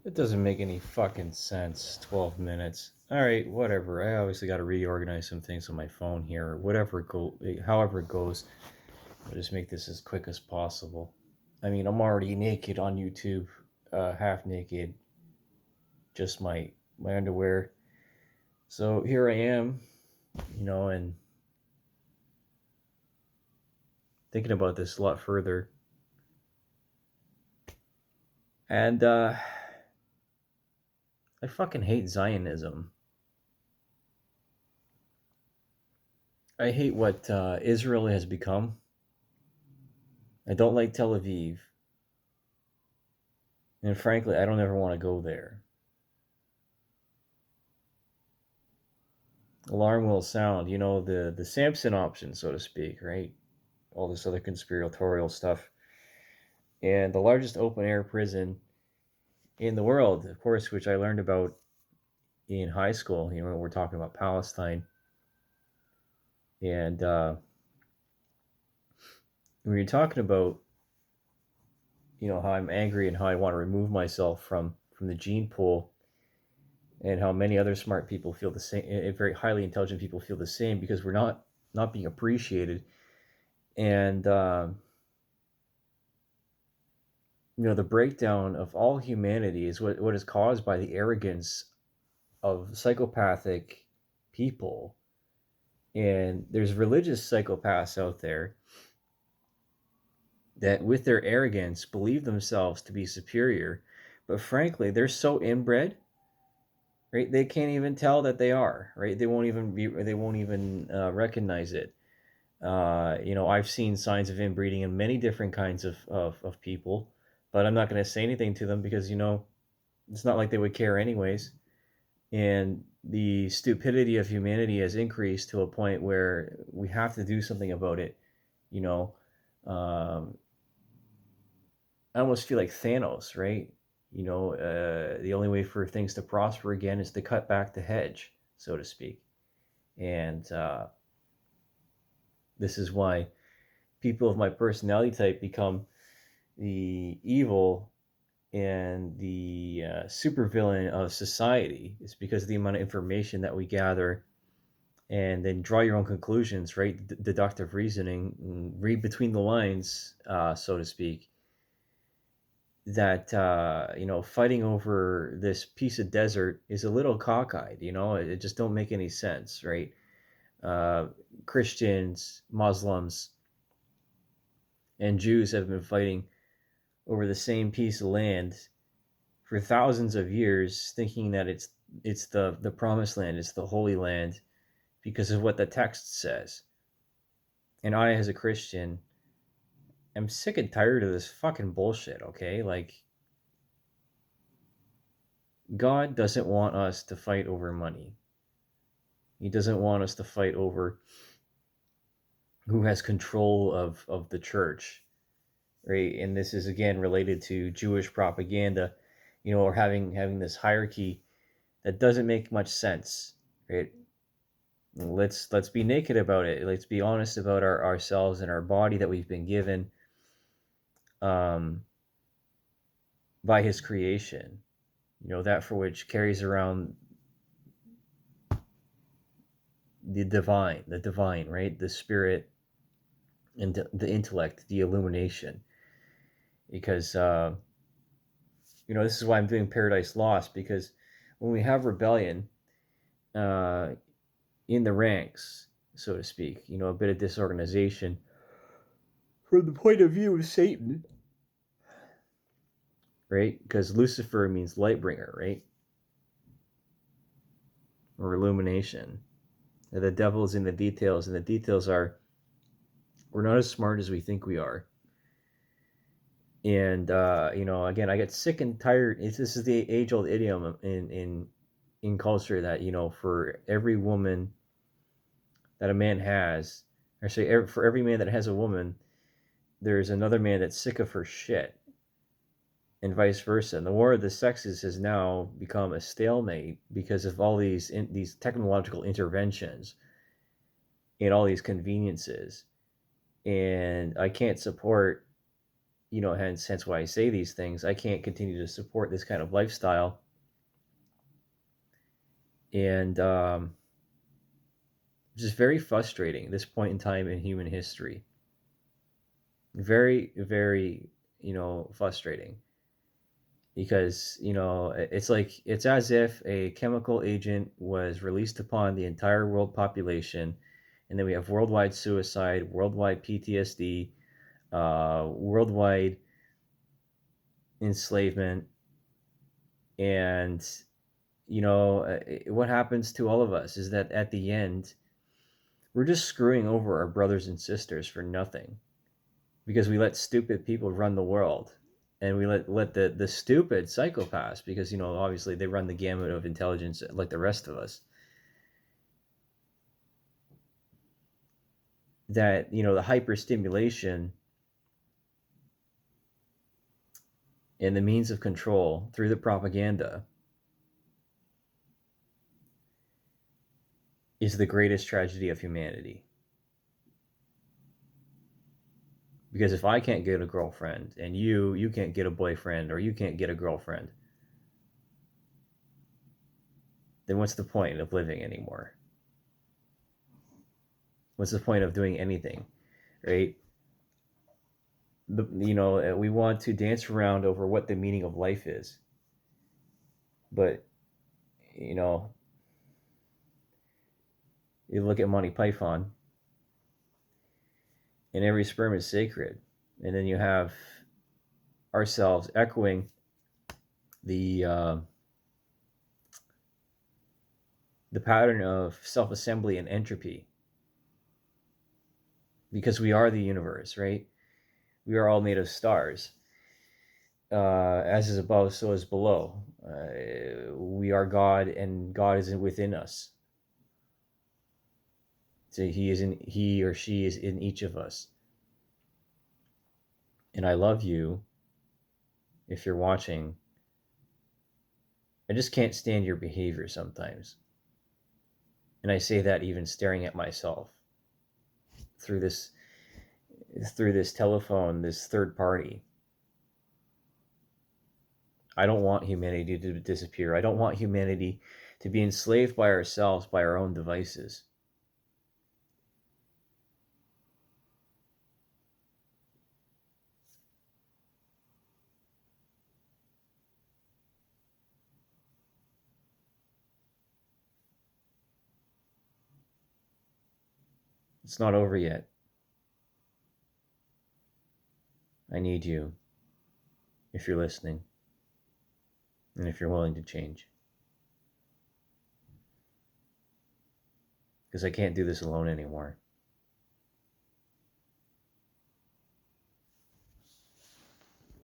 It doesn't make any fucking sense. 12 minutes. All right, whatever. I obviously got to reorganize some things on my phone here. Whatever however it goes. I'll just make this as quick as possible. I mean, I'm already naked on YouTube, half naked, just my underwear. So here I am, and thinking about this a lot further. And I fucking hate Zionism. I hate what Israel has become. I don't like Tel Aviv. And frankly, I don't ever want to go there. Alarm will sound, the Samson option, so to speak, right? All this other conspiratorial stuff. And the largest open air prison in the world, of course, which I learned about in high school, when we're talking about Palestine. And when you're talking about, how I'm angry and how I want to remove myself from the gene pool, and how many other smart people feel the same, very highly intelligent people feel the same, because we're not being appreciated. And the breakdown of all humanity is what is caused by the arrogance of psychopathic people. And there's religious psychopaths out there that, with their arrogance, believe themselves to be superior, but frankly they're so inbred, right? They can't even tell that they are, right? They won't even recognize it. I've seen signs of inbreeding in many different kinds of people, but I'm not going to say anything to them, because it's not like they would care anyways. And the stupidity of humanity has increased to a point where we have to do something about it. You know, um, I almost feel like Thanos, right? The only way for things to prosper again is to cut back the hedge, so to speak. And this is why people of my personality type become the evil and the supervillain of society. Is because of the amount of information that we gather, and then draw your own conclusions, right? Deductive reasoning, read between the lines, so to speak. That fighting over this piece of desert is a little cockeyed. It just don't make any sense, right? uh, Christians, Muslims, and Jews have been fighting over the same piece of land for thousands of years, thinking that it's the promised land, it's the holy land, because of what the text says. And I, as a Christian, am sick and tired of this fucking bullshit. Okay, like, God doesn't want us to fight over money. He doesn't want us to fight over who has control of the church, right? And this is again related to Jewish propaganda, or having this hierarchy that doesn't make much sense, right? Let's be naked about it. Let's be honest about ourselves and our body that we've been given, um, by His creation. That for which carries around the divine, right? The spirit and the intellect, the illumination. Because this is why I'm doing Paradise Lost, because when we have rebellion, uh, in the ranks, so to speak, a bit of disorganization from the point of view of Satan, right? Because Lucifer means light bringer, right? Or illumination. The devil is in the details, and the details are, we're not as smart as we think we are. And again, I get sick and tired. This is the age-old idiom in culture, that for every woman that a man has, or say, for every man that has a woman, there's another man that's sick of her shit, and vice versa. And the war of the sexes has now become a stalemate because of all these technological interventions and all these conveniences. And I can't support, hence why I say these things. I can't continue to support this kind of lifestyle, and just very frustrating. This point in time in human history, very, very, frustrating, because it's like it's as if a chemical agent was released upon the entire world population, and then we have worldwide suicide, worldwide PTSD, worldwide enslavement, and what happens to all of us is that at the end we're just screwing over our brothers and sisters for nothing, because we let stupid people run the world, and we let the stupid psychopaths, because obviously they run the gamut of intelligence like the rest of us, that the hyperstimulation and the means of control through the propaganda is the greatest tragedy of humanity. Because if I can't get a girlfriend, and you can't get a boyfriend, or you can't get a girlfriend, then what's the point of living anymore? What's the point of doing anything, right? We want to dance around over what the meaning of life is, but you know, you look at Monty Python, and every sperm is sacred, and then you have ourselves echoing the the pattern of self-assembly and entropy, because we are the universe, right? We are all made of stars. As is above, so is below. We are God, and God is within us. So he or she is in each of us. And I love you. If you're watching, I just can't stand your behavior sometimes. And I say that even staring at myself through this telephone, this third party. I don't want humanity to disappear. I don't want humanity to be enslaved by ourselves, by our own devices. It's not over yet. I need you, if you're listening, and if you're willing to change. Because I can't do this alone anymore.